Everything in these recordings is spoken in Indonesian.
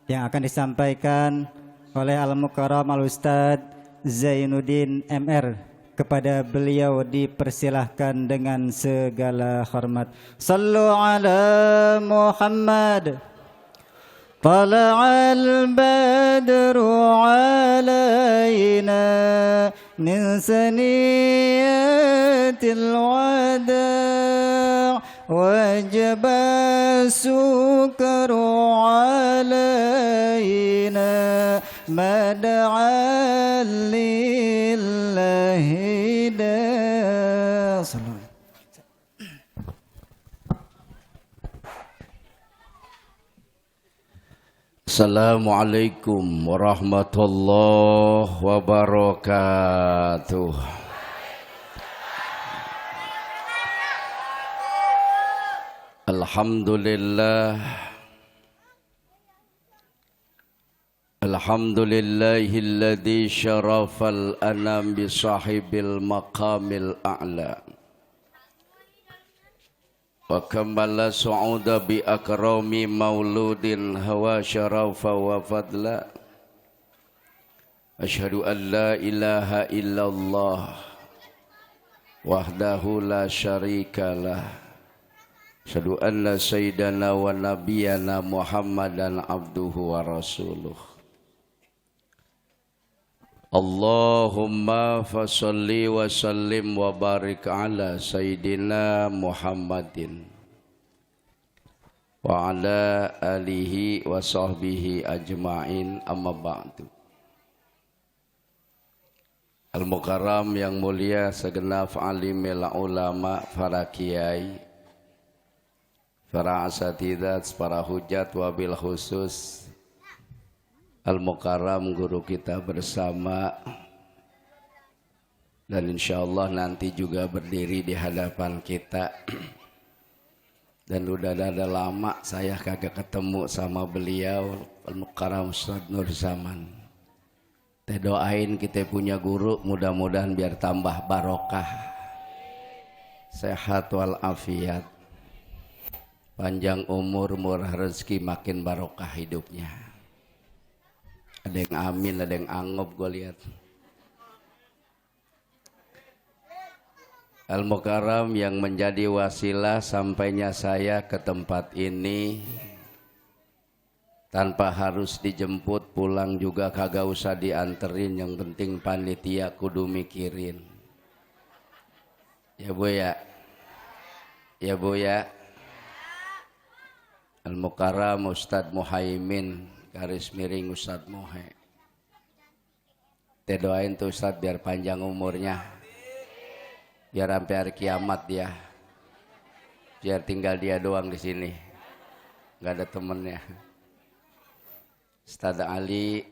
yang akan disampaikan oleh Al-Mukarram Al-Ustadz Zainuddin MR. Kepada beliau dipersilahkan dengan segala hormat. Sallu ala Muhammad. Tala'al badru alayna min saniyatil wada' wajaba sukru alayna mada'al lillahi da. Assalamualaikum warahmatullahi wabarakatuh. Alhamdulillah. Alhamdulillahilladzi syarafal anam bi sahibil maqamil a'la. Wa kamala su'uda bi akrami mauludin hawa syarafa wa fadla. Asyhadu an la ilaha illallah wahdahu la syarikalah. Asyhadu anna sayyidana wa nabiyana Muhammadan abduhu wa rasuluh. Allahumma fasalli wa sallim wa barik ala Sayyidina Muhammadin wa ala alihi wa sahbihi ajma'in, amma ba'du. Al-Mukarram yang mulia segenap alimil ulama, para kiai, para asatidzah, para hujat, wabil khusus Al-Mukarram guru kita bersama, dan insyaallah nanti juga berdiri di hadapan kita. Dan udah ada lama saya kagak ketemu sama beliau, Al-Mukarram Ustadz Nur Zaman. Teh doain kita punya guru, mudah-mudahan biar tambah barokah, sehat walafiat, panjang umur, murah rezeki, makin barokah hidupnya. Ada yang amin, ada yang angop gue lihat. Al-Mukarram yang menjadi wasilah sampainya saya ke tempat ini, tanpa harus dijemput, pulang juga kagak usah dianterin, yang penting panitia kudu mikirin. Ya Bu ya? Ya Bu ya? Al-Mukarram Ustadz Muhaimin garis miring Ustadz Mohe. Teh doain tuh Ustadz biar panjang umurnya, biar sampai hari kiamat dia, biar tinggal dia doang di sini, nggak ada temennya. Ustadz Ali,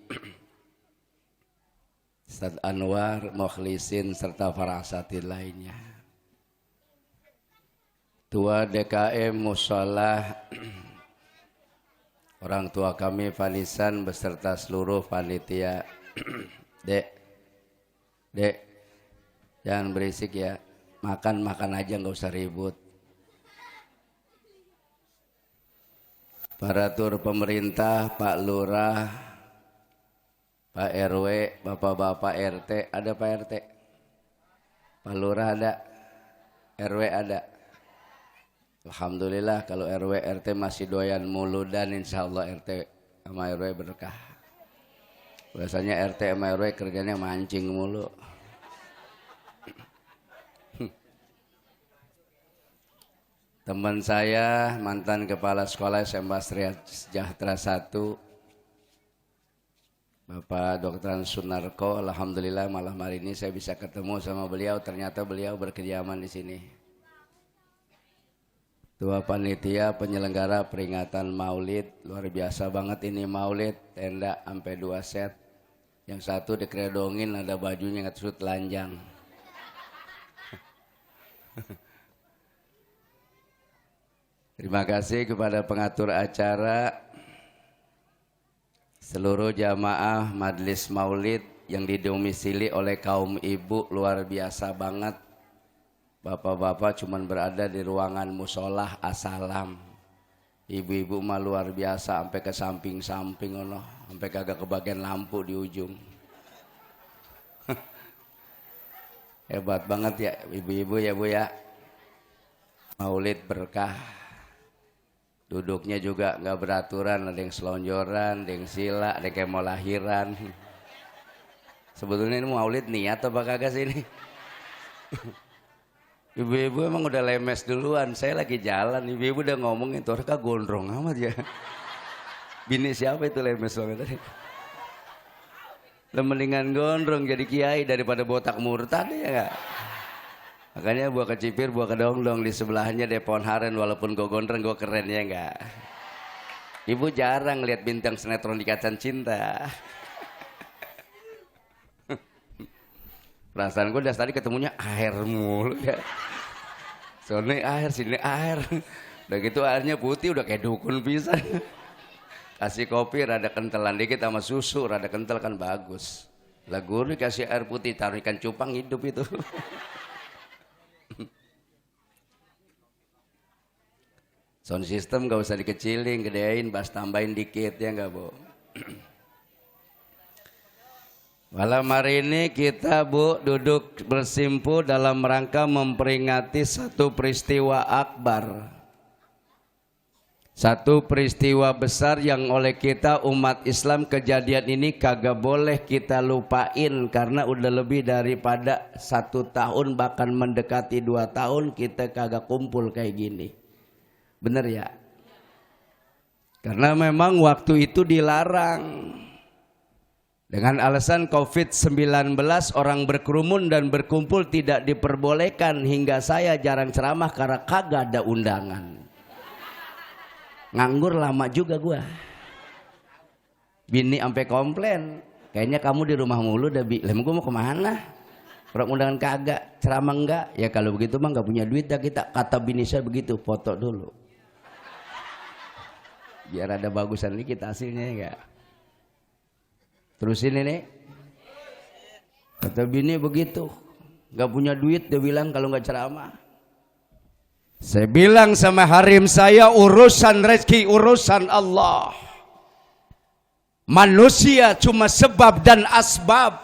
Ustadz Anwar, Mukhlisin serta para asatidz lainnya. Tua DKM Musolah, orang tua kami Vanisan beserta seluruh panitia. Dek, jangan berisik ya, makan aja nggak usah ribut. Para tur pemerintah, Pak Lurah, Pak RW, Bapak-bapak RT, ada Pak RT? Pak Lurah ada? RW ada? Alhamdulillah kalau RW RT masih doyan mulu, dan insya Allah RT sama RW berkah. Biasanya RT sama RW kerjanya mancing mulu. Teman saya mantan kepala sekolah SMA Sejahtera 1, Bapak Dr. Sunarko, alhamdulillah malam hari ini saya bisa ketemu sama beliau. Ternyata beliau berkediaman di sini. Tua panitia penyelenggara peringatan Maulid, luar biasa banget ini Maulid, tenda sampai 2 set. Yang satu dikeredongin, ada bajunya nggak telanjang. Terima kasih kepada pengatur acara, seluruh jamaah Majelis Maulid yang didomisili oleh kaum ibu, luar biasa banget. Bapak-bapak cuman berada di ruangan musolah, assalam. Ibu-ibu mah luar biasa sampai ke samping-samping ono, sampai kagak kebagian lampu di ujung. Hebat banget ya ibu-ibu ya Bu ya. Maulid berkah. Duduknya juga nggak beraturan, ada yang selonjoran, ada yang sila, ada yang kayak mau lahiran. Sebetulnya ini maulid niat apa kagak sih ini? Ibu-ibu emang udah lemes duluan, saya lagi jalan, ibu-ibu udah ngomong itu orangnya gondrong amat ya. Bini siapa itu lemes banget tadi? Mendingan gondrong jadi kiai daripada botak murtad ya gak? Makanya buah kecipir, buah kedongdong di sebelahnya ada pohon haren, walaupun gue gondrong gue keren ya enggak. Ibu jarang lihat bintang sinetron di Kacan Cinta. Perasaan gue dari tadi ketemunya air mulu ya. Soalnya air, sini air. Udah gitu airnya putih udah kayak dukun pisan. Kasih kopi rada kentelan dikit sama susu rada kental kan bagus. Lah gurih kasih air putih, taruh ikan cupang hidup itu. Sound system gak usah dikecilin, gedein, bass tambahin dikit ya enggak Bu. Malam hari ini kita Bu duduk bersimpu dalam rangka memperingati satu peristiwa akbar. Satu peristiwa besar yang oleh kita umat Islam kejadian ini kagak boleh kita lupain. Karena udah lebih daripada 1 tahun bahkan mendekati 2 tahun kita kagak kumpul kayak gini. Bener ya? Karena memang waktu itu dilarang. Dengan alasan COVID-19 orang berkerumun dan berkumpul tidak diperbolehkan. Hingga saya jarang ceramah karena kagak ada undangan. Nganggur lama juga gua. Bini sampai komplain, kayaknya kamu di rumah mulu dah Bi. Lah gua mau kemana? Orang undangan kagak, ceramah enggak. Ya kalau begitu mah nggak punya duit dah kita. Kata bini saya begitu, foto dulu. Biar ada bagusan dikit hasilnya enggak. Terusin ini. Kata bini begitu. Gak punya duit dia bilang kalau gak ceramah. Saya bilang sama harim saya urusan rezeki urusan Allah. Manusia cuma sebab dan asbab.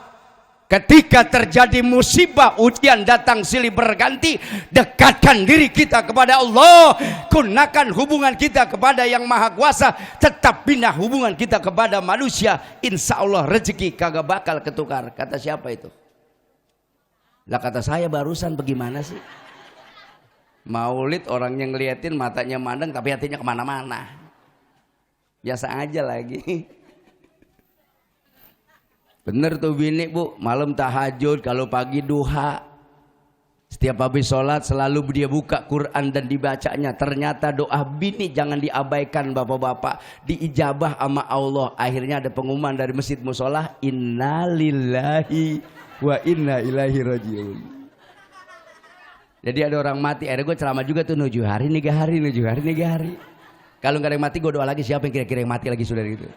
Ketika terjadi musibah, ujian datang silih berganti, dekatkan diri kita kepada Allah, gunakan hubungan kita kepada Yang Maha Kuasa, tetap bina hubungan kita kepada manusia, insya Allah rezeki kagak bakal ketukar. Kata siapa itu? Lah kata saya barusan, bagaimana sih? Maulid orang yang ngeliatin matanya mandang tapi hatinya kemana-mana. Biasa aja lagi. Bener tuh bini Bu, malam tahajud, kalau pagi duha. Setiap habis sholat selalu dia buka Quran dan dibacanya. Ternyata doa bini jangan diabaikan bapak-bapak, diijabah sama Allah. Akhirnya ada pengumuman dari masjid musola, innalillahi wa inna ilaihi rajiun. Jadi ada orang mati, akhirnya gue ceramah juga tuh 7 hari 3 hari, 7 hari 3 hari. Kalau nggak ada yang mati gue doa lagi, siapa yang kira-kira yang mati lagi saudara itu.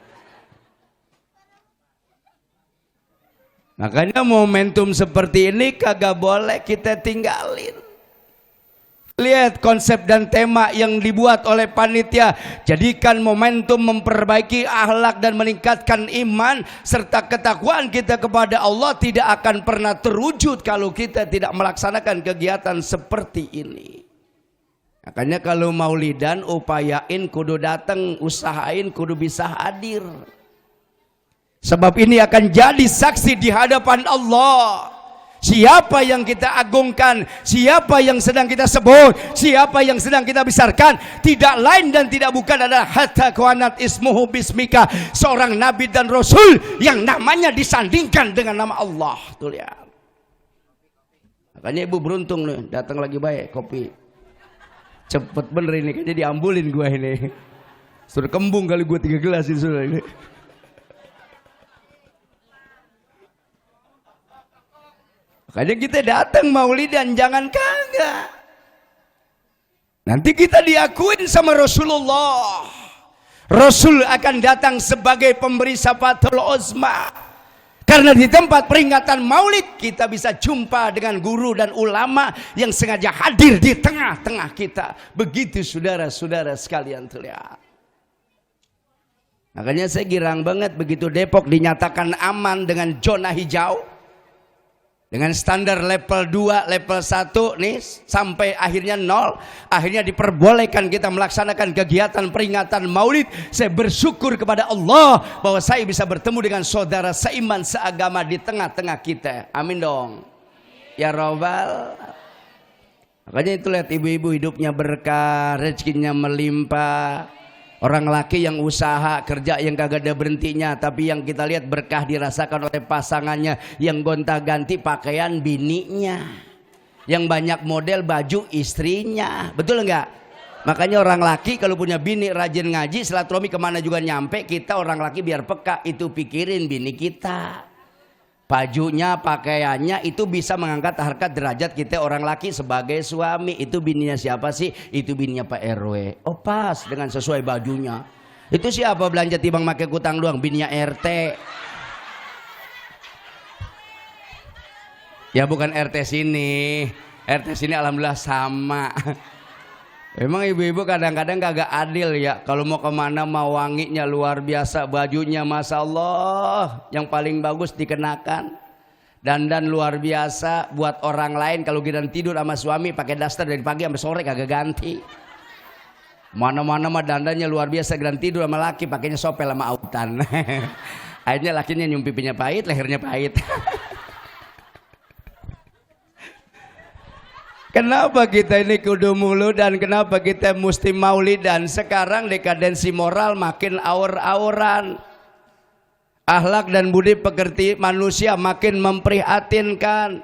Makanya momentum seperti ini kagak boleh kita tinggalin. Lihat konsep dan tema yang dibuat oleh panitia. Jadikan momentum memperbaiki akhlak dan meningkatkan iman serta ketakwaan kita kepada Allah tidak akan pernah terwujud kalau kita tidak melaksanakan kegiatan seperti ini. Makanya kalau maulidan upayain kudu datang, usahain kudu bisa hadir. Sebab ini akan jadi saksi di hadapan Allah. Siapa yang kita agungkan, siapa yang sedang kita sebut, siapa yang sedang kita besarkan, tidak lain dan tidak bukan adalah hatta kawanat ismuhu bismika, seorang nabi dan rasul yang namanya disandingkan dengan nama Allah. Tuh lihat. Makanya ibu beruntung nih, datang lagi baik kopi. Cepet bener ini, kayaknya diambulin gua ini. Sudah kembung kali gua 3 gelas ini sudah ini. Makanya kita datang maulidan jangan kagak. Nanti kita diakuin sama Rasulullah. Rasul akan datang sebagai pemberi syafatul uzma. Karena di tempat peringatan maulid kita bisa jumpa dengan guru dan ulama yang sengaja hadir di tengah-tengah kita. Begitu saudara-saudara sekalian terlihat. Makanya saya girang banget begitu Depok dinyatakan aman dengan zona hijau. Dengan standar level 2, level 1 nih sampai akhirnya 0. Akhirnya diperbolehkan kita melaksanakan kegiatan peringatan maulid. Saya bersyukur kepada Allah bahwa saya bisa bertemu dengan saudara seiman seagama di tengah-tengah kita. Amin dong. Ya Rabbal. Makanya itu lihat ibu-ibu hidupnya berkah, rezekinya melimpah. Orang laki yang usaha kerja yang kagak ada berhentinya, tapi yang kita lihat berkah dirasakan oleh pasangannya, yang gonta-ganti pakaian bininya, yang banyak model baju istrinya, betul enggak? Makanya orang laki kalau punya bini rajin ngaji, silaturahmi kemana juga nyampe. Kita orang laki biar peka, itu pikirin bini kita, bajunya, pakaiannya itu bisa mengangkat harkat derajat kita orang laki sebagai suami. Itu bininya siapa sih? Itu bininya Pak RW. Oh pas dengan sesuai bajunya. Itu siapa belanja timbang pakai kutang doang? Bininya RT. Ya bukan RT sini. RT sini alhamdulillah sama. Emang ibu-ibu kadang-kadang kagak adil ya. Kalau mau kemana mau wanginya luar biasa, bajunya Masya Allah yang paling bagus dikenakan, dandan luar biasa. Buat orang lain kalau gidan tidur sama suami pakai daster dari pagi sampai sore kagak ganti. Mana-mana mah dandannya luar biasa, gidan tidur sama laki pakainya sopel sama autan. Akhirnya lakinya nyium pipinya pahit, lehernya pahit. Kenapa kita ini kudu mulu dan kenapa kita mesti maulidan? Sekarang dekadensi moral makin aur-auran. Akhlak dan budi pekerti manusia makin memprihatinkan.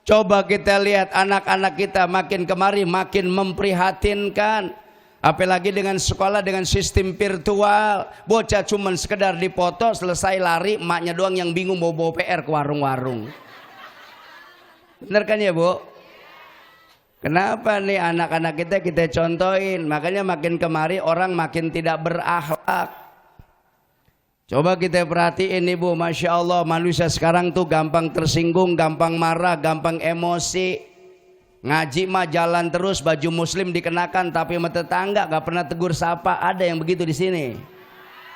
Coba kita lihat anak-anak kita makin kemari makin memprihatinkan. Apalagi dengan sekolah dengan sistem virtual. Bocah cuman sekedar dipoto selesai lari, emaknya doang yang bingung mau bawa PR ke warung-warung. Bener kan ya Bu? Kenapa nih anak-anak kita contohin? Makanya makin kemari orang makin tidak berakhlak. Coba kita perhatiin nih Bu, Masya Allah manusia sekarang tuh gampang tersinggung, gampang marah, gampang emosi. Ngaji mah jalan terus, baju muslim dikenakan, tapi sama tetangga gak pernah tegur sapa. Ada yang begitu di sini?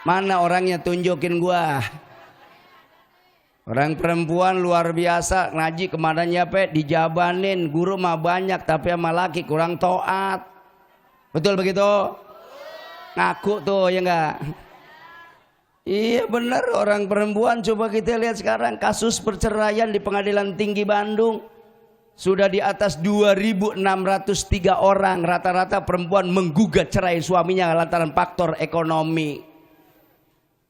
Mana orangnya, tunjukin gua. Orang perempuan luar biasa ngaji kemananya pe dijabanin, guru mah banyak tapi sama laki kurang taat. Betul begitu? Ngaku tuh ya enggak? Iya benar, orang perempuan. Coba kita lihat sekarang kasus perceraian di Pengadilan Tinggi Bandung sudah di atas 2.603 orang. Rata-rata perempuan menggugat cerai suaminya lantaran faktor ekonomi.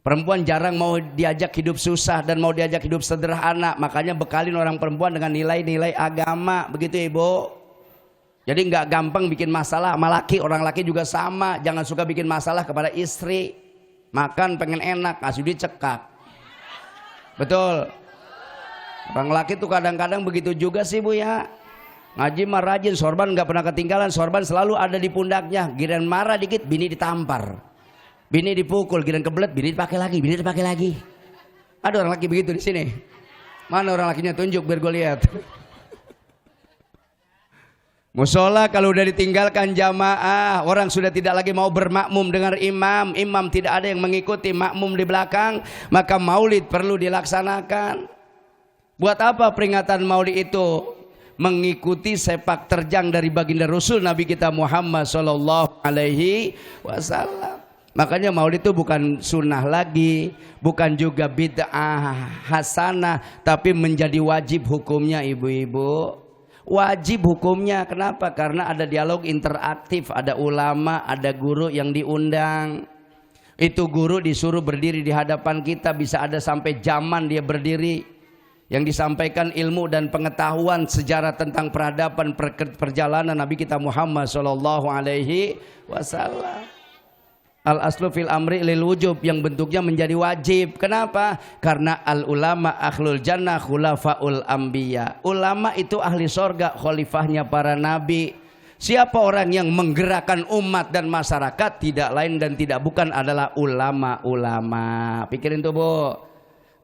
Perempuan jarang mau diajak hidup susah dan mau diajak hidup sederhana. Makanya bekalin orang perempuan dengan nilai-nilai agama. Begitu Ibu. Jadi nggak gampang bikin masalah sama laki. Orang laki juga sama. Jangan suka bikin masalah kepada istri. Makan pengen enak, ngasih dicekak. Betul. Orang laki tuh kadang-kadang begitu juga sih Bu ya. Ngaji mah rajin, sorban nggak pernah ketinggalan. Sorban selalu ada di pundaknya. Giliran marah dikit, bini ditampar. Bini dipukul, giliran kebelet, bini dipakai lagi, bini dipakai lagi. Ada orang laki begitu di sini. Mana orang lakinya, tunjuk biar gue lihat. Musola kalau udah ditinggalkan jamaah, orang sudah tidak lagi mau bermakmum dengar imam. Imam tidak ada yang mengikuti, makmum di belakang. Maka maulid perlu dilaksanakan. Buat apa peringatan maulid itu? Mengikuti sepak terjang dari baginda Rasul Nabi kita Muhammad Sallallahu Alaihi Wasallam. Makanya maulid itu bukan sunnah lagi, bukan juga bid'ah hasanah, tapi menjadi wajib hukumnya ibu-ibu. Wajib hukumnya, kenapa? Karena ada dialog interaktif, ada ulama, ada guru yang diundang. Itu guru disuruh berdiri di hadapan kita, bisa ada sampai zaman dia berdiri. Yang disampaikan ilmu dan pengetahuan sejarah tentang peradaban perjalanan Nabi kita Muhammad Sallallahu Alaihi Wasallam. Al-aslu fil amri lil wujub, yang bentuknya menjadi wajib. Kenapa? Karena al ulama akhlul jannah khulafaul anbiya. Ulama itu ahli sorga, khalifahnya para nabi. Siapa orang yang menggerakkan umat dan masyarakat? Tidak lain dan tidak bukan adalah ulama-ulama. Pikirin tuh Bu.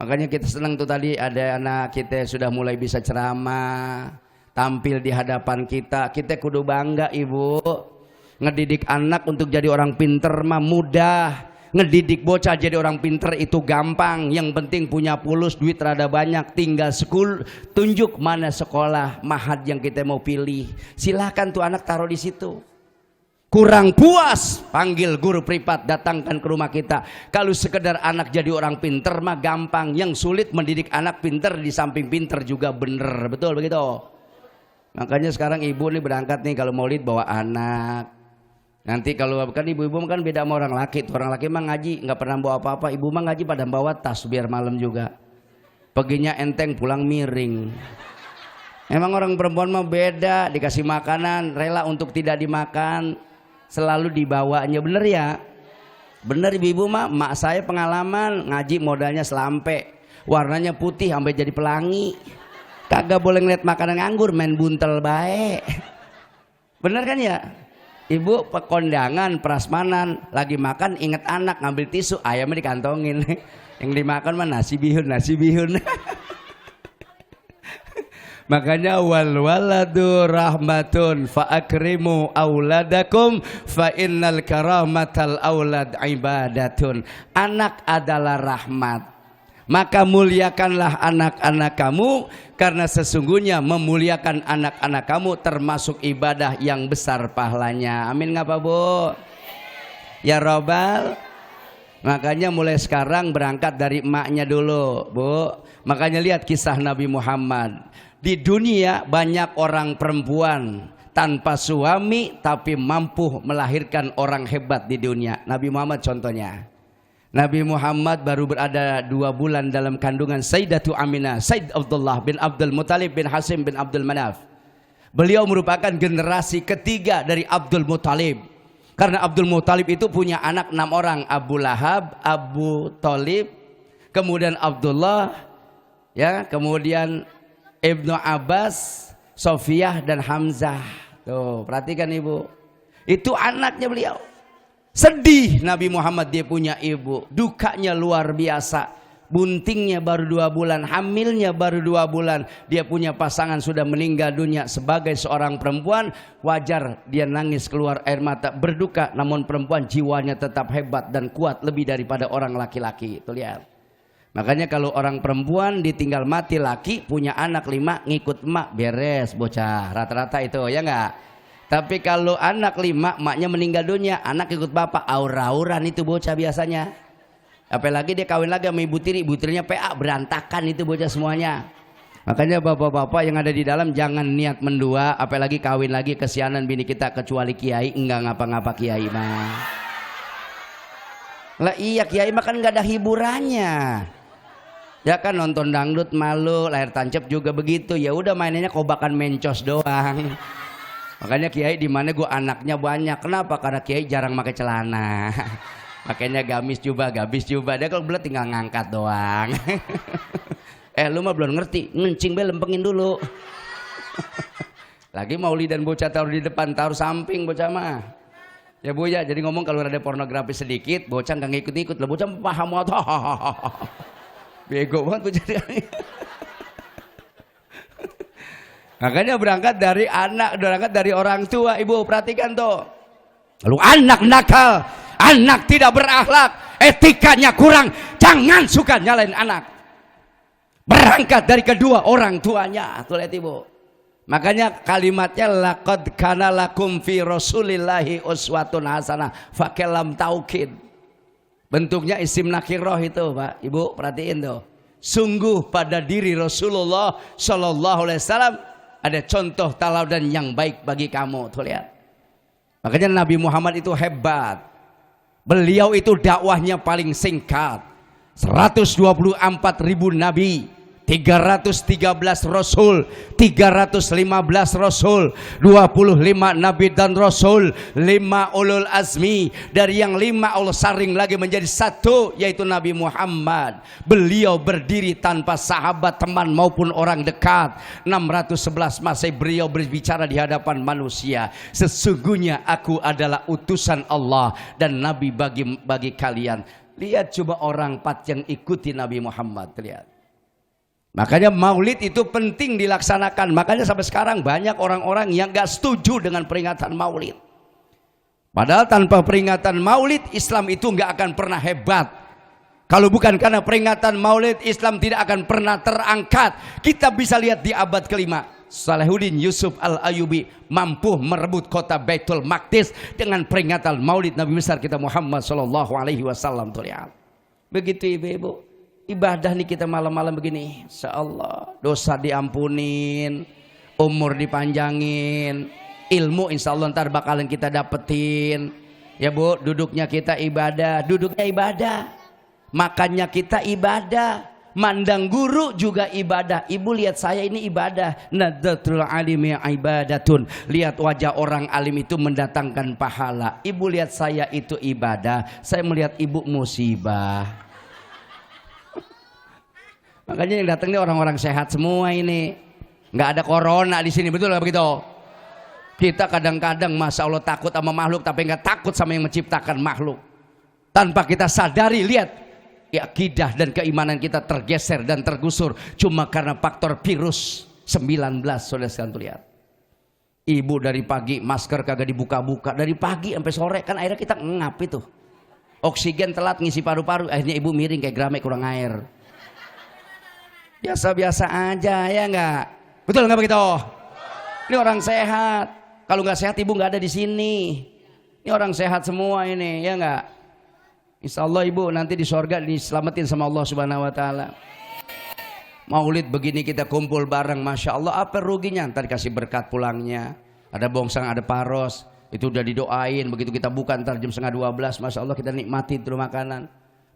Makanya kita senang tuh tadi ada anak kita sudah mulai bisa ceramah, tampil di hadapan kita. Kita kudu bangga ibu. Ngedidik anak untuk jadi orang pinter mah mudah. Ngedidik bocah jadi orang pinter itu gampang. Yang penting punya pulus, duit rada banyak. Tinggal tunjuk mana sekolah mahad yang kita mau pilih. Silahkan tuh anak taruh di situ. Kurang puas, panggil guru privat, datangkan ke rumah kita. Kalau sekedar anak jadi orang pinter mah gampang. Yang sulit mendidik anak pinter, di samping pinter juga bener. Betul begitu? Makanya sekarang ibu nih berangkat nih kalau maulid bawa anak. Nanti kalau kan ibu-ibu kan beda sama orang laki. Orang laki mah ngaji nggak pernah bawa apa-apa. Ibu mah ngaji pada bawa tas biar malam juga. Paginya enteng, pulang miring. Emang orang perempuan mah beda. Dikasih makanan rela untuk tidak dimakan. Selalu dibawanya, bener ya? Bener ibu-ibu mah, mak saya pengalaman ngaji modalnya selampe, warnanya putih sampai jadi pelangi, kagak boleh ngeliat makanan nganggur, main buntel baik. Bener kan ya? Ibu kondangan, prasmanan, lagi makan inget anak, ngambil tisu, ayamnya dikantongin. Yang dimakan mah nasi bihun, nasi bihun. Makanya wal waladu rahmatun fa akrimu auladakum fa innal karamatal aulad ibadatun. Anak adalah rahmat, maka muliakanlah anak-anak kamu, karena sesungguhnya memuliakan anak-anak kamu termasuk ibadah yang besar pahalanya. Amin ngapa bu? Ya robbal. Makanya mulai sekarang berangkat dari emaknya dulu bu. Makanya lihat kisah Nabi Muhammad. Di dunia banyak orang perempuan tanpa suami tapi mampu melahirkan orang hebat di dunia. Nabi Muhammad contohnya. Nabi Muhammad baru berada 2 bulan dalam kandungan Sayyidatu Aminah, Sayyid Abdullah bin Abdul Muttalib bin Hasim bin Abdul Manaf. Beliau merupakan generasi ketiga dari Abdul Muttalib. Karena Abdul Muttalib itu punya anak 6 orang, Abu Lahab, Abu Thalib, kemudian Abdullah, ya, kemudian Ibnu Abbas, Sofiyah dan Hamzah. Tuh, perhatikan ibu. Itu anaknya beliau. Sedih Nabi Muhammad dia punya ibu. Dukanya luar biasa. Buntingnya baru 2 bulan, hamilnya baru 2 bulan. Dia punya pasangan sudah meninggal dunia. Sebagai seorang perempuan, wajar dia nangis keluar air mata, berduka. Namun perempuan jiwanya tetap hebat dan kuat lebih daripada orang laki-laki. Tuh lihat. Makanya kalau orang perempuan ditinggal mati laki, punya anak 5 ngikut emak, beres bocah. Rata-rata itu ya enggak. Tapi kalau anak 5 emaknya meninggal dunia, anak ikut bapak, aur-auran itu bocah biasanya. Apalagi dia kawin lagi sama ibu tirinya PA, berantakan itu bocah semuanya. Makanya bapak-bapak yang ada di dalam jangan niat mendua, apalagi kawin lagi, kesianan bini kita, kecuali kiai enggak ngapa-ngapa kiai mah. Lah iya kiai mah kan enggak ada hiburannya. Ya kan nonton dangdut malu, layar tancap juga begitu. Ya udah mainannya kobakan mencos doang. Makanya kiai di mana gua anaknya banyak. Kenapa? Karena kiai jarang pakai celana. Makanya gamis juga. Dia kalau belet tinggal ngangkat doang. Lu mah belum ngerti, ngencing be lempengin dulu. Lagi maulidan bocah taruh di depan, taruh samping bocah mah. Ya bu ya, jadi ngomong kalau ada pornografi sedikit, bocah nggak ngikut-ngikut lah, bocah paham atau bego banget bocah. Makanya berangkat dari anak, berangkat dari orang tua. Ibu perhatikan tuh. Lalu anak nakal, anak tidak berakhlak, etikanya kurang, jangan suka nyalain anak. Berangkat dari kedua orang tuanya. Tuh lihat ibu. Makanya kalimatnya laqad kana lakum fi rasulillahi uswatun hasanah, fakelam taukid. Bentuknya isim nakirah itu, Pak. Ibu perhatiin tuh. Sungguh pada diri Rasulullah sallallahu alaihi wasallam ada contoh teladan yang baik bagi kamu. Tuh lihat. Makanya Nabi Muhammad itu hebat. Beliau itu dakwahnya paling singkat. 124.000 nabi, 313 rasul, 315 rasul, 25 nabi dan rasul, 5 ulul azmi. Dari yang 5 Allah saring lagi menjadi 1, yaitu Nabi Muhammad. Beliau berdiri tanpa sahabat, teman maupun orang dekat. 611 masa beliau berbicara di hadapan manusia. Sesungguhnya aku adalah utusan Allah dan nabi bagi kalian. Lihat coba orang 4 yang ikuti Nabi Muhammad, lihat. Makanya maulid itu penting dilaksanakan. Makanya sampai sekarang banyak orang-orang yang gak setuju dengan peringatan maulid. Padahal tanpa peringatan maulid, Islam itu gak akan pernah hebat. Kalau bukan karena peringatan maulid, Islam tidak akan pernah terangkat. Kita bisa lihat di abad kelima, Salahuddin Yusuf Al-Ayyubi mampu merebut kota Baitul Maqdis dengan peringatan maulid Nabi besar kita Muhammad SAW. Begitu ibu-ibu, ibadah nih kita malam-malam begini, insya Allah dosa diampunin, umur dipanjangin, ilmu insya Allah ntar bakalan kita dapetin. Ya bu, duduknya kita ibadah, duduknya ibadah, makannya kita ibadah, mandang guru juga ibadah. Ibu lihat saya ini ibadah. Nadratul alimi ibadatun. Lihat wajah orang alim itu mendatangkan pahala. Ibu lihat saya itu ibadah. Saya melihat ibu musibah. Makanya yang datang ini orang-orang sehat semua ini. Nggak ada corona di sini, betul nggak begitu? Kita kadang-kadang masya Allah takut sama makhluk, tapi nggak takut sama yang menciptakan makhluk. Tanpa kita sadari, lihat. Akidah dan keimanan kita tergeser dan tergusur cuma karena faktor virus 19. Saudara sekalian lihat, ibu dari pagi masker kagak dibuka-buka, dari pagi sampai sore kan akhirnya kita ngap itu, oksigen telat ngisi paru-paru, akhirnya ibu miring kayak gerame kurang air. Biasa-biasa aja ya enggak, betul nggak begitu? Ini orang sehat, kalau nggak sehat ibu nggak ada di sini. Ini orang sehat semua ini ya enggak. Insya Allah ibu nanti di sorga diselamatin sama Allah Subhanahu Wa Taala. Maulid begini kita kumpul bareng, masya Allah, apa ruginya? Ntar dikasih berkat pulangnya. Ada bongsang, ada paros, itu udah didoain. Begitu kita buka ntar jam 11:30, masya Allah kita nikmati itu makanan.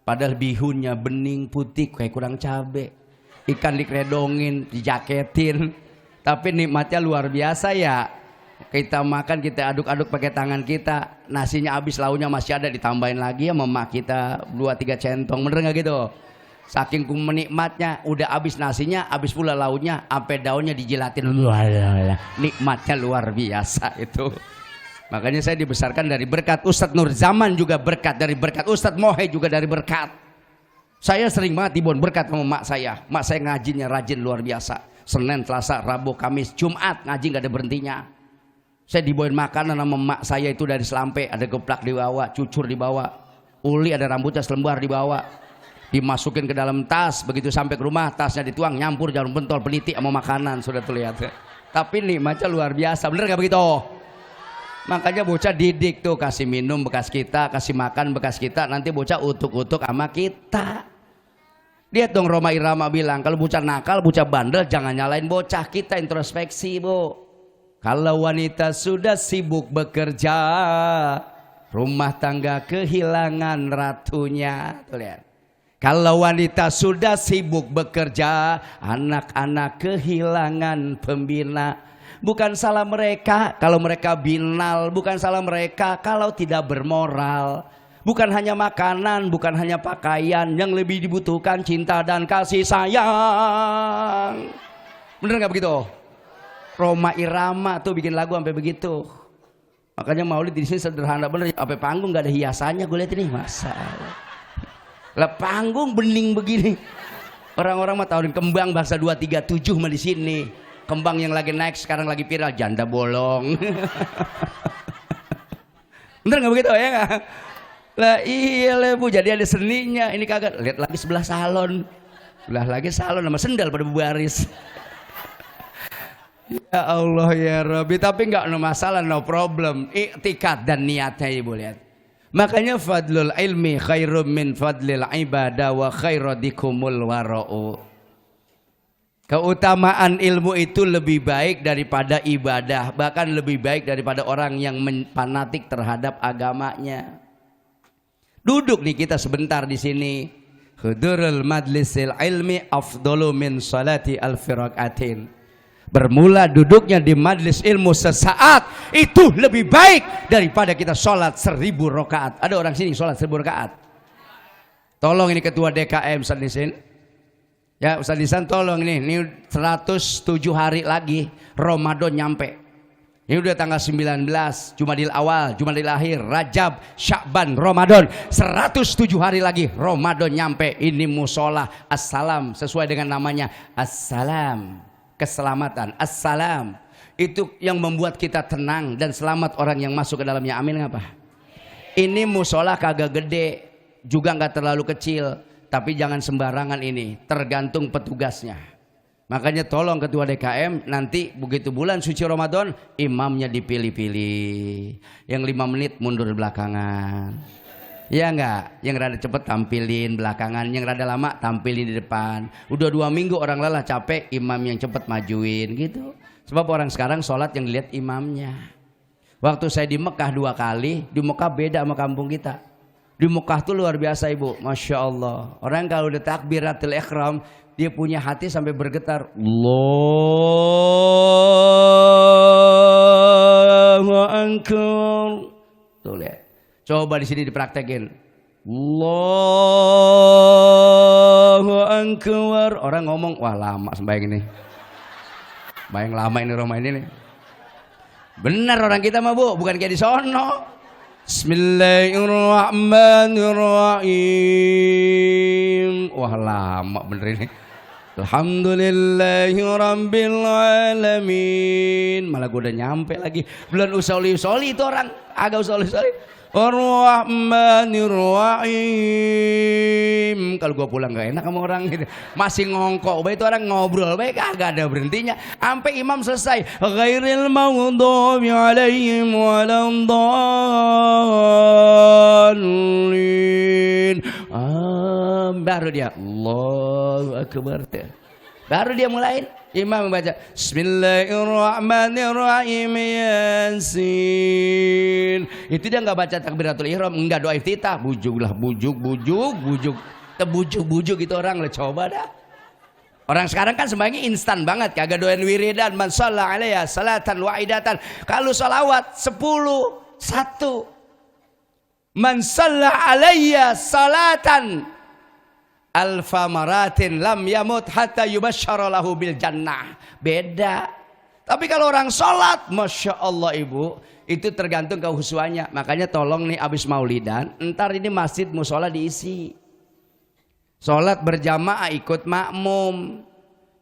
Padahal bihunnya bening putih kayak kurang cabe, ikan dikredongin, dijaketin, tapi nikmatnya luar biasa ya. Kita makan, kita aduk-aduk pakai tangan kita, nasinya habis, launya masih ada, ditambahin lagi ya memak kita 2-3 centong, bener nggak gitu? Saking menikmatnya, udah habis nasinya, habis pula launya, sampai daunnya dijilatin, nikmatnya luar biasa itu. Makanya saya dibesarkan dari berkat Ustadz Nur Zaman, juga berkat dari berkat Ustadz Mohe, juga dari berkat. Saya sering banget dibon berkat sama mak saya ngajinya rajin luar biasa. Senin, Selasa, Rabu, Kamis, Jumat ngaji nggak ada berhentinya. Saya dibawain makanan sama emak saya itu dari Selampe, ada geplak dibawa, cucur dibawa, uli ada rambutnya selembar dibawa, dimasukin ke dalam tas. Begitu sampai ke rumah, tasnya dituang, nyampur jarum pentol, peniti sama makanan, sudah terlihat. Tapi nikmatnya luar biasa, bener nggak begitu? Makanya bocah didik tuh, kasih minum bekas kita, kasih makan bekas kita, nanti bocah utuk-utuk sama kita. Lihat dong, Roma Irama bilang kalau bocah nakal, bocah bandel jangan nyalain bocah, kita introspeksi bu. Kalau wanita sudah sibuk bekerja, rumah tangga kehilangan ratunya. Tuh lihat. Kalau wanita sudah sibuk bekerja, anak-anak kehilangan pembina. Bukan salah mereka kalau mereka binal, bukan salah mereka kalau tidak bermoral. Bukan hanya makanan, bukan hanya pakaian, yang lebih dibutuhkan cinta dan kasih sayang. Bener nggak begitu? Roma Irama tuh bikin lagu sampai begitu. Makanya maulid di sini sederhana bener. Sampai panggung nggak ada hiasannya, gue lihat ini masalah. Lah panggung bening begini. Orang-orang mah tahuin kembang bahasa 237 mah di sini. Kembang yang lagi naik sekarang lagi viral, janda bolong. Bener nggak begitu ya nggak? Lah iya lah bu, jadi ada seninya. Ini kagak. Lihat lagi sebelah salon, sebelah lagi salon sama sendal pada baris. Ya Allah ya Rabbi, tapi nggak no masalah, no problem. Iktikad dan niatnya ibu lihat. Makanya fadlul ilmi khairum min fadlil ibadah wa khairadikumul wara'u. Keutamaan ilmu itu lebih baik daripada ibadah, bahkan lebih baik daripada orang yang fanatik terhadap agamanya. Duduk nih kita sebentar di sini. Hudurul majlisil ilmi afdalu min salati alfi rakaatin. Bermula duduknya di majlis ilmu sesaat itu lebih baik daripada kita sholat 1000 rakaat. Ada orang sini sholat 1000 rakaat? Tolong ini ketua DKM Ustaz Nisin. Ya Ustaz Nisan tolong ini 107 hari lagi Ramadan nyampe. Ini udah tanggal 19, Jumadil Awal, Jumadil Akhir, Rajab, Sya'ban, Ramadan. 107 hari lagi Ramadan nyampe. Ini musola Assalam, sesuai dengan namanya Assalam, keselamatan. Assalam itu yang membuat kita tenang dan selamat orang yang masuk ke dalamnya. Amin ngapa? Ini musola kagak gede, juga nggak terlalu kecil, tapi jangan sembarangan ini, tergantung petugasnya. Makanya tolong ketua DKM nanti begitu bulan suci Ramadan imamnya dipilih-pilih. Yang 5 menit mundur belakangan. Ya enggak? Yang rada cepet tampilin belakangan, yang rada lama tampilin di depan. Udah 2 minggu orang lelah capek, imam yang cepet majuin gitu. Sebab orang sekarang sholat yang dilihat imamnya. Waktu saya di Mekah 2 kali, di Mekah beda sama kampung kita. Di Mekah tuh luar biasa ibu, Masya Allah. Orang kalau udah takbiratul ihram, dia punya hati sampai bergetar. Allahu Akbar. Tuh lihat. Coba di sini dipraktekin. Allahu Akbar. Orang ngomong, wah lama sembahyang ini. Bayang lama ini Roma ini nih. Benar orang kita mah bu, bukan kayak di sono. Bismillahirrahmanirrahim. Wah lama bener ini. Alhamdulillahirabbil alamin. Malah gue udah nyampe lagi. Belum usoli-usoli itu orang. Agak usoli-usoli. Ar-Rahmanir-Rahim. Kalau gue pulang gak enak sama orang gitu. Masih ngongkok, itu orang ngobrol baik kagak ada berhentinya. Sampai imam selesai. Ghairil maghdubi alaihim waladhdallin. Baru dia Allahu Akbar. Baru dia mulai. Imam membaca Bismillahirrahmanirrahim Yasin. Itu dia nggak baca takbiratul ihram, enggak doa iftitah. Bujuk itu orang lah. Coba dah. Orang sekarang kan sembahyangnya instan banget, kagak doain wiridan. Man shalla alaiya salatan wahidatan. Kalau salawat 10 1. Man shalla alaiya salatan alfa maratin lam yamut hatta yubasysyara lahu bil jannah. Beda. Tapi kalau orang sholat, Masya Allah ibu, itu tergantung kehusuannya. Makanya tolong nih abis maulidan, entar ini masjid musola diisi. Sholat berjamaah ikut makmum.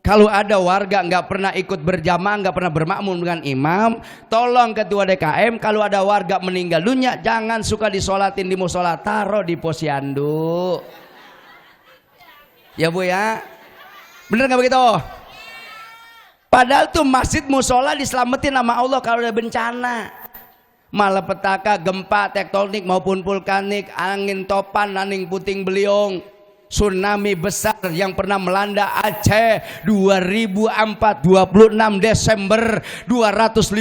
Kalau ada warga nggak pernah ikut berjamaah, nggak pernah bermakmum dengan imam, tolong ketua DKM kalau ada warga meninggal dunia, jangan suka disolatin di musola, taruh di posyandu. Ya bu ya, bener nggak begitu? Padahal tuh masjid musola diselamatin sama Allah kalau ada bencana, malapetaka, gempa tektonik maupun vulkanik, angin topan, angin puting beliung, tsunami besar yang pernah melanda Aceh 2004 26 Desember 250.000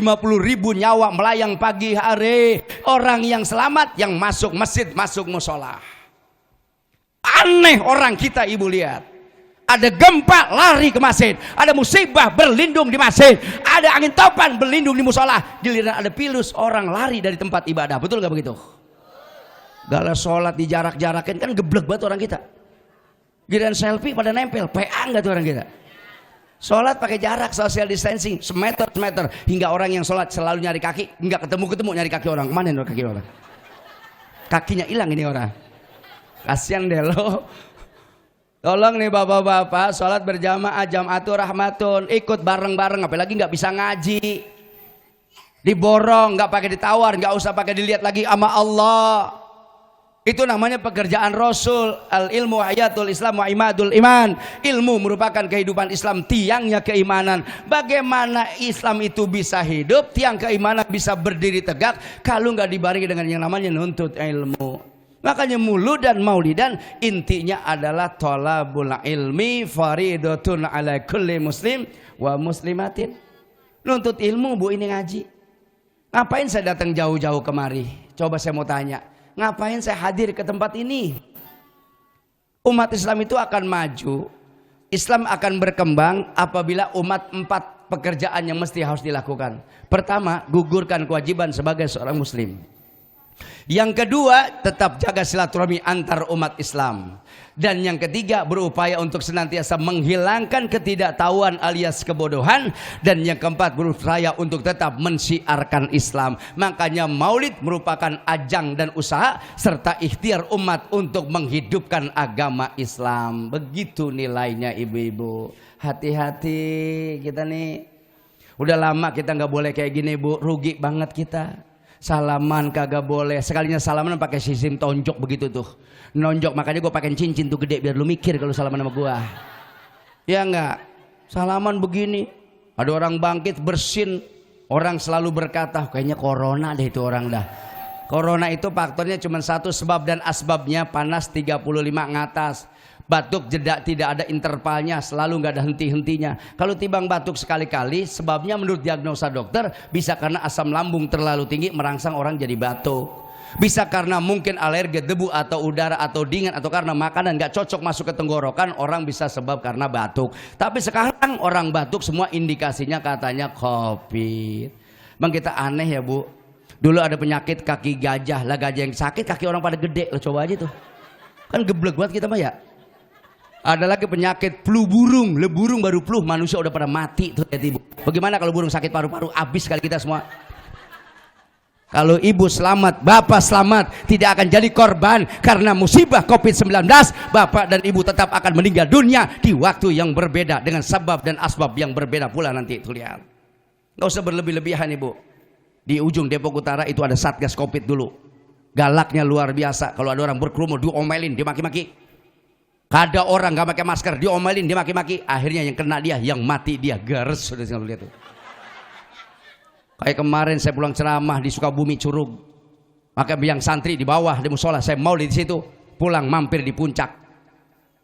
nyawa melayang pagi hari. Orang yang selamat yang masuk masjid, masuk musola. Aneh orang kita ibu lihat. Ada gempa lari ke masjid, ada musibah berlindung di masjid, ada angin topan berlindung di musola. Giliran ada pilus orang lari dari tempat ibadah. Betul gak begitu? Gala sholat di jarak-jarakin kan geblek banget orang kita. Giliran selfie pada nempel, PA nggak tuh orang kita. Sholat pakai jarak, social distancing, semeter hingga orang yang sholat selalu nyari kaki, nggak ketemu nyari kaki orang. Kemana nih kaki orang? Kakinya hilang ini orang. Kasian deh lo. Tolong nih bapak-bapak, sholat berjamaah jam'atul rahmatun, ikut bareng-bareng, apalagi nggak bisa ngaji, diborong, nggak pakai ditawar, nggak usah pakai dilihat lagi sama Allah. Itu namanya pekerjaan Rasul. Al ilmu hayatul Islam wa imadul iman. Ilmu merupakan kehidupan Islam, tiangnya keimanan. Bagaimana Islam itu bisa hidup, tiang keimanan bisa berdiri tegak kalau nggak dibarengi dengan yang namanya nuntut ilmu. Makanya mulud dan maulidan intinya adalah thalabul ilmi faridatun ala kulli muslim wa muslimatin. Nuntut ilmu bu, ini ngaji. Ngapain saya datang jauh-jauh kemari? Coba saya mau tanya. Ngapain saya hadir ke tempat ini? Umat Islam itu akan maju, Islam akan berkembang apabila umat 4 pekerjaan yang mesti harus dilakukan. Pertama, gugurkan kewajiban sebagai seorang muslim. Yang kedua, tetap jaga silaturahmi antar umat Islam. Dan yang ketiga, berupaya untuk senantiasa menghilangkan ketidaktahuan alias kebodohan. Dan yang keempat, berupaya untuk tetap mensiarkan Islam. Makanya maulid merupakan ajang dan usaha serta ikhtiar umat untuk menghidupkan agama Islam. Begitu nilainya ibu-ibu. Hati-hati kita nih. Udah lama kita nggak boleh kayak gini bu, rugi banget kita. Salaman kagak boleh, sekalinya salaman pakai sistem tonjok begitu tuh, nonjok. Makanya gue pakai cincin tuh gede biar lu mikir kalau salaman sama gue. Ya enggak, salaman begini, ada orang bangkit bersin, orang selalu berkata kayaknya corona deh itu orang dah. Corona itu faktornya cuma satu, sebab dan asbabnya panas 35 ngatas. Batuk jeda tidak ada intervalnya, selalu nggak ada henti-hentinya. Kalau tibang batuk sekali-kali, sebabnya menurut diagnosa dokter bisa karena asam lambung terlalu tinggi merangsang orang jadi batuk. Bisa karena mungkin alergi debu atau udara atau dingin, atau karena makanan nggak cocok masuk ke tenggorokan, orang bisa sebab karena batuk. Tapi sekarang orang batuk semua indikasinya katanya COVID. Bang kita aneh ya bu. Dulu ada penyakit kaki gajah, lah gajah yang sakit kaki orang pada gede, lo coba aja tuh. Kan geblek banget kita mah ya. Ada lagi penyakit flu burung, le burung baru flu, manusia udah pada mati tuh ibu. Bagaimana kalau burung sakit paru-paru, habis kali kita semua. Kalau ibu selamat, bapak selamat, tidak akan jadi korban karena musibah COVID-19. Bapak dan ibu tetap akan meninggal dunia di waktu yang berbeda dengan sebab dan asbab yang berbeda pula nanti. Tuh lihat, nggak usah berlebih-lebihan ibu. Di ujung Depok Utara itu ada satgas COVID dulu, galaknya luar biasa. Kalau ada orang berkerumun diomelin, dimaki-maki. Ada orang nggak pakai masker, diomelin, dia maki-maki. Akhirnya yang kena dia, yang mati dia. Gares, sudah lihat tuh. Kayak kemarin saya pulang ceramah di Sukabumi Curug, maka yang santri di bawah di musola, saya mau di situ, pulang mampir di puncak.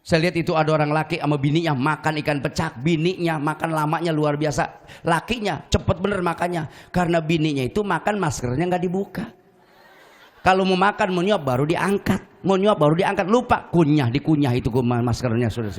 Saya lihat itu ada orang laki sama bininya makan ikan pecak. Bininya makan lamanya luar biasa. Lakinya cepet bener makannya, karena bininya itu makan maskernya nggak dibuka. Kalau mau makan, mau nyop baru diangkat, mau nyop baru diangkat, lupa kunyah, dikunyah itu maskernya sudah.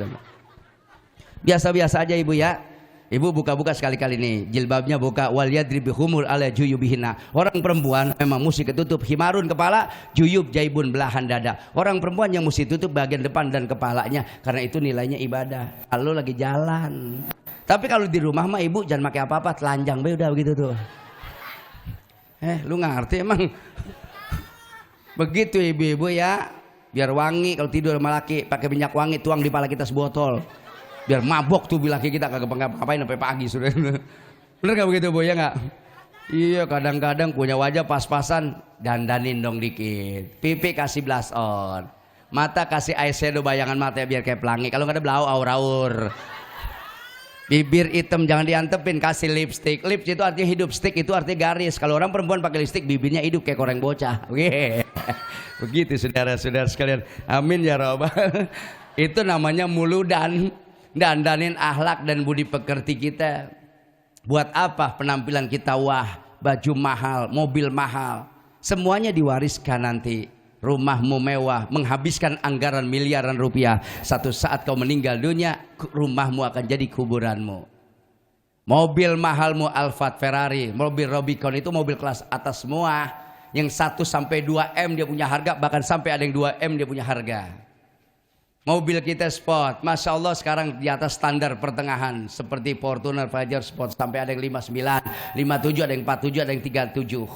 Biasa-biasa aja ibu ya. Ibu buka-buka sekali-kali nih, jilbabnya buka, wal yadribi humur ala juyubihina. Orang perempuan memang mesti ketutup himarun kepala, juyub jaibun belahan dada. Orang perempuan yang mesti tutup bagian depan dan kepalanya, karena itu nilainya ibadah. Kalau lagi jalan. Tapi kalau di rumah mah ibu jangan pakai apa-apa, telanjang be udah begitu tuh. Lu ngerti emang? Begitu ibu-ibu ya, biar wangi. Kalau tidur sama laki pakai minyak wangi, tuang di pala kita sebotol, biar mabok tuh laki kita, kagak ngapain sampai pagi sudah. Bener gak begitu bu ya nggak? Iya, kadang-kadang punya wajah pas-pasan, dandanin dong dikit, pipi kasih blush on, mata kasih eyeshadow bayangan mata biar kayak pelangi. Kalau nggak ada blau aur-aur. Bibir hitam jangan diantepin, kasih lipstick. Lips itu artinya hidup, stick itu artinya garis. Kalau orang perempuan pakai lipstick, bibirnya hidup kayak koreng bocah. Begitu saudara-saudara sekalian. Amin ya robbal. Itu namanya muludan, dandanin akhlak dan budi pekerti kita. Buat apa penampilan kita wah, baju mahal, mobil mahal, semuanya diwariskan nanti. Rumahmu mewah, menghabiskan anggaran miliaran rupiah. Satu saat kau meninggal dunia, rumahmu akan jadi kuburanmu. Mobil mahalmu Alphard, Ferrari, mobil Rubicon itu mobil kelas atas semua. Yang 1 sampai 2 M dia punya harga, bahkan sampai ada yang 2 M dia punya harga. Mobil kita sport, Masya Allah sekarang di atas standar pertengahan. Seperti Fortuner, Fajar Sport, sampai ada yang 59, 57, ada yang 47, ada yang 37.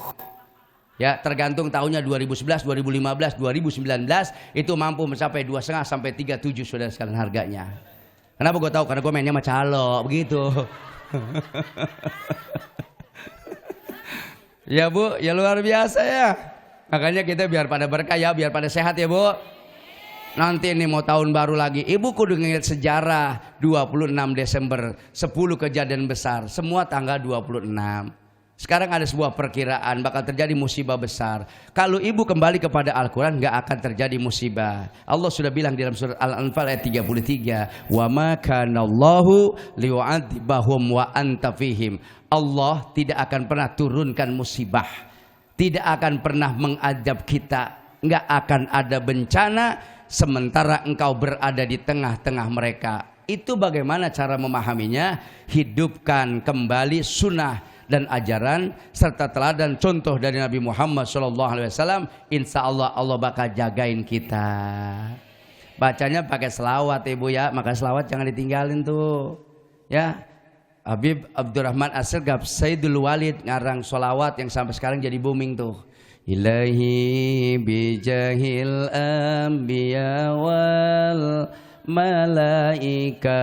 Ya, tergantung tahunnya 2011, 2015, 2019 itu mampu mencapai 2,5 sampai 37 sudah sekalian harganya. Kenapa gue tahu? Karena gue mainnya sama calo begitu. Ya bu, ya luar biasa ya. Makanya kita biar pada berkah ya, biar pada sehat ya bu. Nanti ini mau tahun baru lagi, ibu kudu nginget sejarah 26 Desember, 10 kejadian besar, semua tanggal 26. Sekarang ada sebuah perkiraan bakal terjadi musibah besar. Kalau ibu kembali kepada Al-Quran nggak akan terjadi musibah. Allah sudah bilang di dalam surat Al-Anfal ayat 33, wa ma kanallahu liyu'adzibahum wa anta fihim. Allah tidak akan pernah turunkan musibah, tidak akan pernah mengadab kita, nggak akan ada bencana sementara engkau berada di tengah-tengah mereka. Itu bagaimana cara memahaminya? Hidupkan kembali sunnah dan ajaran serta teladan contoh dari Nabi Muhammad SAW, insya Allah Allah bakal jagain kita. Bacanya pakai selawat ibu ya, maka selawat jangan ditinggalin tuh ya. Habib Abdurrahman As-Segaf Sayyidul Walid ngarang selawat yang sampai sekarang jadi booming tuh. Ilahi bijahil anbiya wal malaika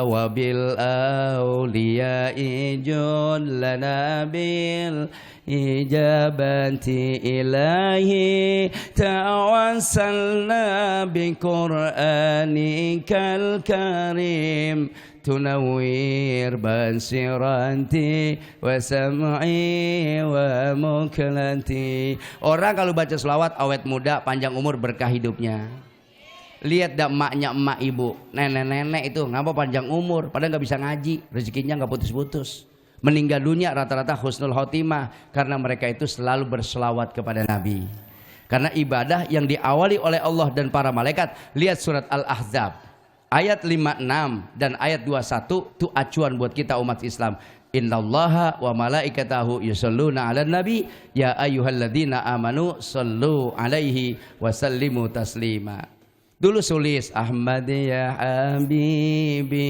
wabil awliya ijun lana bil ijabati ilahi ta'awassalna bi qur'anikal karim tunawwir basiranti wa sam'i wa muklati. Orang kalau baca selawat awet muda, panjang umur, berkah hidupnya. Lihat dah emaknya emak ibu, nenek-nenek itu ngapa panjang umur, padahal nggak bisa ngaji, rezekinya nggak putus-putus. Meninggal dunia rata-rata husnul khotimah karena mereka itu selalu berselawat kepada Nabi. Karena ibadah yang diawali oleh Allah dan para malaikat. Lihat surat Al-Ahzab ayat 56 dan ayat 21 itu acuan buat kita umat Islam. Innallaha wa malaikatahu yusholluna 'alan nabi ya ayyuhalladzina amanu shollu 'alaihi wa sallimu taslima. Dulu sulis Ahmad ya Habibi,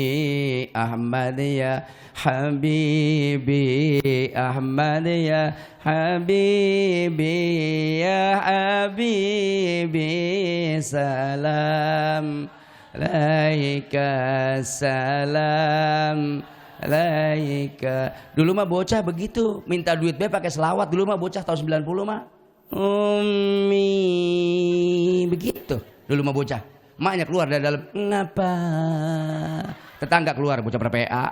Ahmad ya Habibi, Ahmad ya Habibi, ya Habibi, salam alaika, salam alaika. Dulu mah bocah begitu, minta duit be pakai selawat. Dulu mah bocah tahun 90 mah Umi begitu. Dulu mah bocah, maknya keluar dari dalam, ngapa? Tetangga keluar, bocah ber-PA.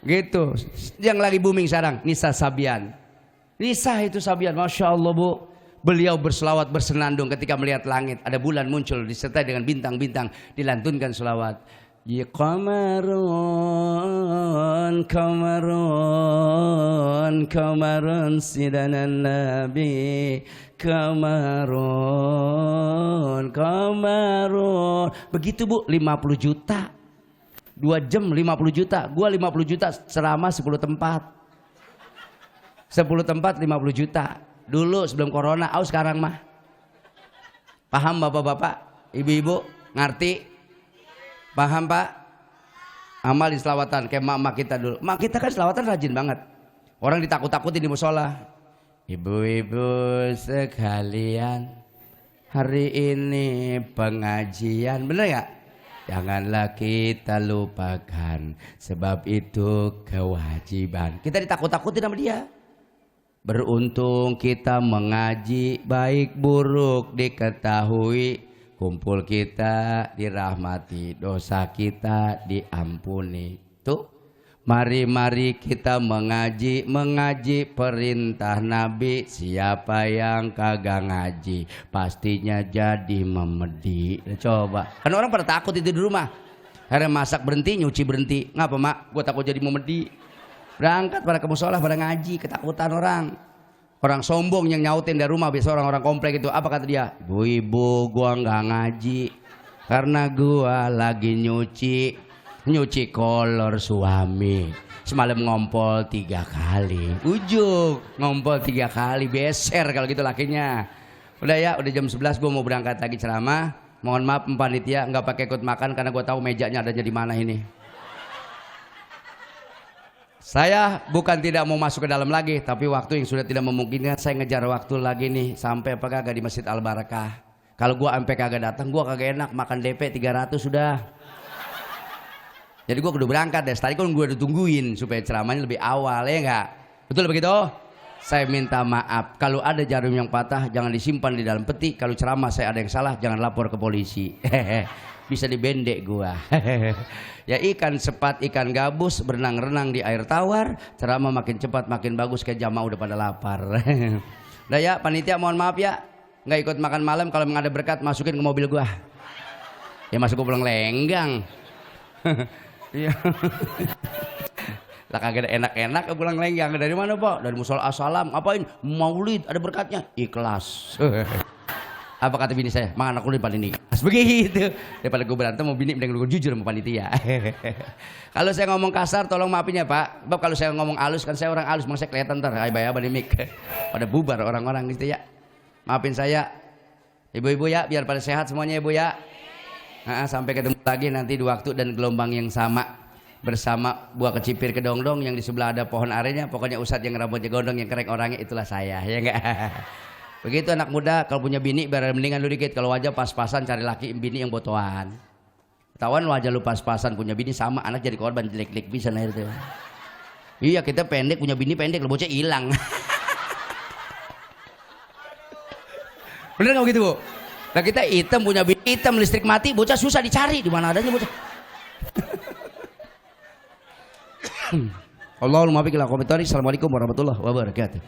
Gitu. Yang lagi booming sekarang, Nisa Sabian. Nisa itu Sabian, Masya Allah bu. Beliau berselawat bersenandung ketika melihat langit. Ada bulan muncul disertai dengan bintang-bintang. Dilantunkan selawat. Ya qamarun, qamarun, qamarun sidanan nabi. Qamarun, qamarun. Begitu bu, 50 juta. 2 jam 50 juta. Gua 50 juta ceramah 10 tempat. 10 tempat 50 juta. Dulu sebelum corona, sekarang mah. Paham bapak-bapak, ibu-ibu, ngerti? Paham pak? Amal di selawatan kayak mak kita dulu. Mak kita kan selawatan rajin banget. Orang ditakut-takutin di musola. Ibu-ibu sekalian, hari ini pengajian, bener ya? Janganlah kita lupakan, sebab itu kewajiban. Kita ditakut-takutin sama dia. Beruntung kita mengaji, baik buruk diketahui. Kumpul kita dirahmati, dosa kita diampuni. Tuh, mari-mari kita mengaji, mengaji perintah Nabi. Siapa yang kagak ngaji, pastinya jadi memedi. Coba, kan orang pada takut itu di rumah. Akhirnya masak berhenti, nyuci berhenti. Ngapa mak? Gue takut jadi memedi. Berangkat pada ke musola, pada ngaji, ketakutan orang. Orang sombong yang nyautin dari rumah, biasa orang-orang komplek itu, apa kata dia? Ibu-ibu, gua nggak ngaji karena gua lagi nyuci kolor suami. Semalam ngompol 3 kali, ujung ngompol 3 kali, beser kalau gitu lakinya. Udah ya, udah jam 11, gua mau berangkat lagi ceramah. Mohon maaf panitia nggak pakai ikut makan karena gua tahu mejanya adanya di mana ini. Saya bukan tidak mau masuk ke dalam lagi, tapi waktu yang sudah tidak memungkinkan. Saya ngejar waktu lagi nih, sampai apa kagak di Masjid Al-Barakah. Kalau gua sampai kagak datang, gua kagak enak makan DP 300 sudah. Jadi gua kudu berangkat deh. Tadi kan gua udah tungguin supaya ceramahnya lebih awal, ya enggak? Betul begitu? Saya minta maaf. Kalau ada jarum yang patah, jangan disimpan di dalam peti. Kalau ceramah saya ada yang salah, jangan lapor ke polisi. Bisa dibendek gua. Ya ikan sepat, ikan gabus berenang-renang di air tawar. Ceramah makin cepat makin bagus, kayak jamaah udah pada lapar. Udah ya panitia, mohon maaf ya nggak ikut makan malam. Kalau memang ada berkat masukin ke mobil gua. Ya masuk gua pulang lenggang. Iya. Lah kagak ada enak-enak pulang lenggang. Dari mana pak? Dari musola Assalam. Ngapain? Maulid, ada berkatnya. Ikhlas. Apa kata bini saya? Mang anak lu paling nikas. Begitu. Daripada gue berantem mau bini mending gue jujur sama panitia. Kalau saya ngomong kasar tolong maafin ya Pak. Sebab kalau saya ngomong halus kan saya orang halus, makanya saya kelihatan ntar ayah di mik. Pada bubar orang-orang gitu ya. Maafin saya. Ibu-ibu ya, biar pada sehat semuanya ibu ya. Sampai ketemu lagi nanti di waktu dan gelombang yang sama. Bersama buah kecipir kedongdong yang di sebelah ada pohon arennya. Pokoknya ustadz yang rambutnya gondong yang kerek orangnya itulah saya. Ya enggak? Begitu anak muda kalau punya bini biar mendingan lu dikit. Kalau wajah pas-pasan cari laki bini yang botohan. Ketahuan wajah lu pas-pasan punya bini sama anak jadi korban jelek-jelek bisa nah itu. Iya kita pendek punya bini pendek lu bocah hilang. Bener nggak begitu bu? Nah kita hitam punya bini hitam listrik mati bocah susah dicari di mana adanya bocah. Allahumma biqil komentari. Assalamualaikum warahmatullahi wabarakatuh.